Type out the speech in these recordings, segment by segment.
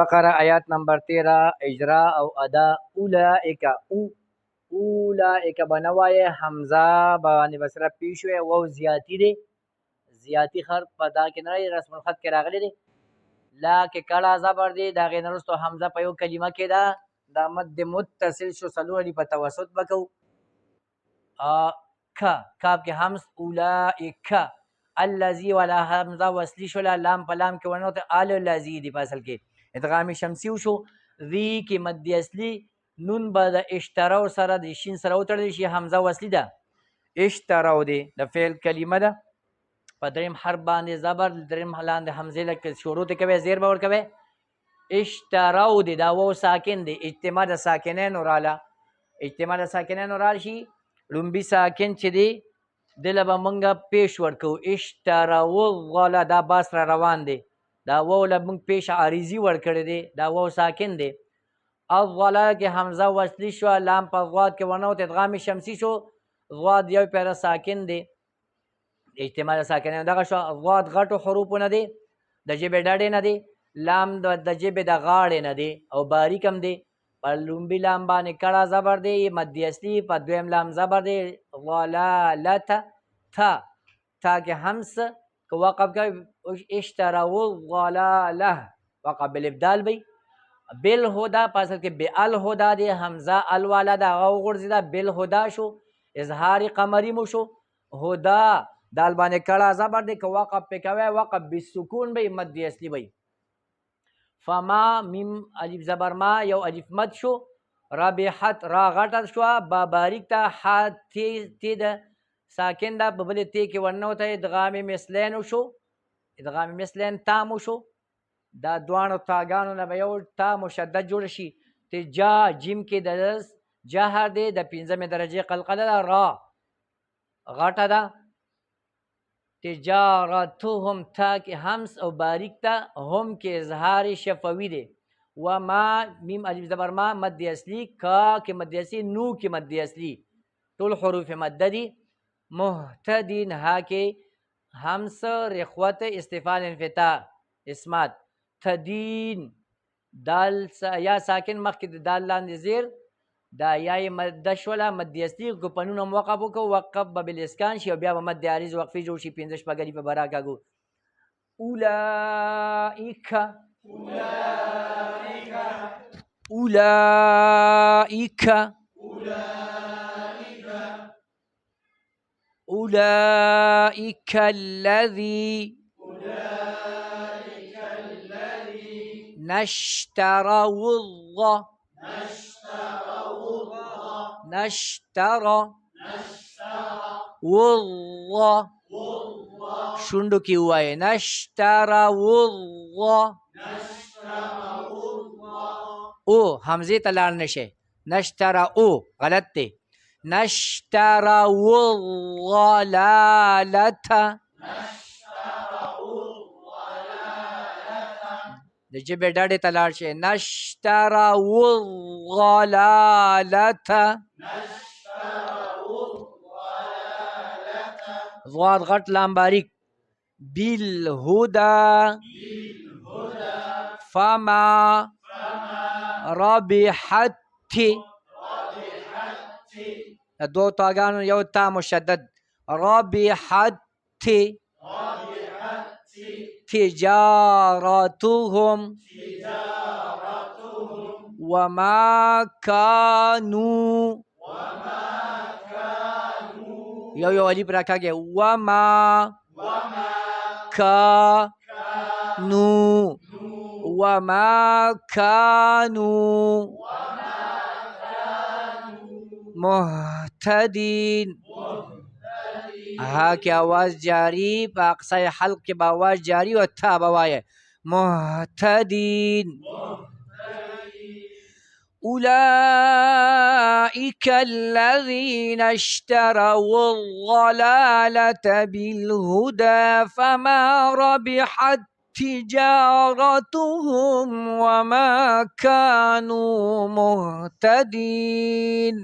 बकरा आयत नंबर 13 इजरा और अदा उलाइका उलाइका बनवाए हमजा बानी बसरा पेश हुए वो ज्याती दे ज्याती खर पदा के न रस्म खत के रागले दे ला के कड़ा जबर दे दागे नरस्तो हमजा पे यो कलिमा के दा मद मुत्तसिल शो सलू अली पतवसत बकौ का काब के हमस उलाइका الذي वाला हमजा वसली शोला लाम पलाम के वनो तो अल लजी दी फसल के इदगाम शमसी शो री के मध्य असली नून बाद इश्तरा और सरा द शिन सरा उतर दी हमजा वसली दा इश्तरा दे द फेल कलिमा दा पदरिम हर बांधे जबर दरिम हलान दे हमजे लग शुरू ते कबे जेर बावर कबे इश्तरा दे दा वो साकिन दे इज्तिमा द साकिनैन और आला इज्तिमा द साकिनैन और आल शी लुम्बी साकिन च दे دله به مونږ پیش ورکو اشتراو غلا دا باس را روان دی دا واو له مونږ پیش عارضي ورکړی دی دا واو ساکن دی الغلا کې حمزه وصلی شو لام په غواد کې ونه وت ادغام شمسی شو غواد یو پیرا ساکن دی احتمال ساکن دغه شو غواد غټو حروفونه دی د جبه ډاډې نه دی لام د جبه د غاړې نه دی او باریک هم دی پر لومبی لام باندې کړه زبر دی مدی اصلی په دویم لام زبر دی ضلالت تا کې همس کو وقف کوي اشتراو ضلاله وقف بالابدال بی بالهدى پاسل کې بالهدى دی حمزه الوالا دا او غرزدا بالهدى شو اظهار قمری مو شو هدا دال باندې کړه زبر دی کو وقف په کوي وقف بالسکون بی مدی اصلی بی فما میم الف زبر ما یو الف مد شو رابحت را غټ شو با باریک تا ح تی د ساکن دا په بل تی کې ورنو ته ادغام مثلین شو ادغام مثلین تام شو دا دوانو تاګانو نه یو تا مشدد جوړ شي ته جا جیم کې د جهر دی د 15 درجه قلقله را غټه دا تجارتهم تا کې همس او باریک تا هم کې اظهار شفوی دی و ما میم الف زبر ما مد اصلی کا کې مد اصلی نو کې مد اصلی ټول حروف مد دي محتدین ها کې همس رخوت استفال انفتاح اسمات تدین دال یا ساکن مخ کې دال لاندې زیر دا یای مد شولا مد اصلی کو پنون موقف کو وقف بالاسکان شی بیا مد عارض وقفی جو شی 15 پګری په برا کاګو اولائک اولائک اولائک الذی نشتروا الله نشترى والله شندو کی ہوا ہے نشترى والله او حمزه تلار نشه نشترى او غلط تے نشترى والضلالة د جبه ډاډه تلار شه نشترى والضلالة ضاد غټ لام باریک بالهدى فما ربحت دو تاګانو یو تا مشدد ربحت تجارتهم وما كانوا یو علی پر راکاږي وما كانوا وما كانوا محتدین ها کی آواز جاری با اقصای حلق کی با آواز جاری و تا بوائے محتدین أولئك الذين اشتروا الضلالة بالهدى فما ربحت تجارتهم وما كانوا مهتدين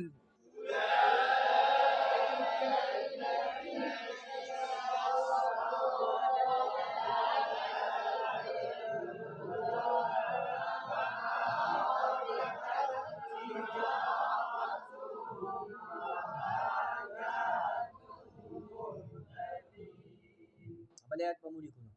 بل آیات به مو لیکو.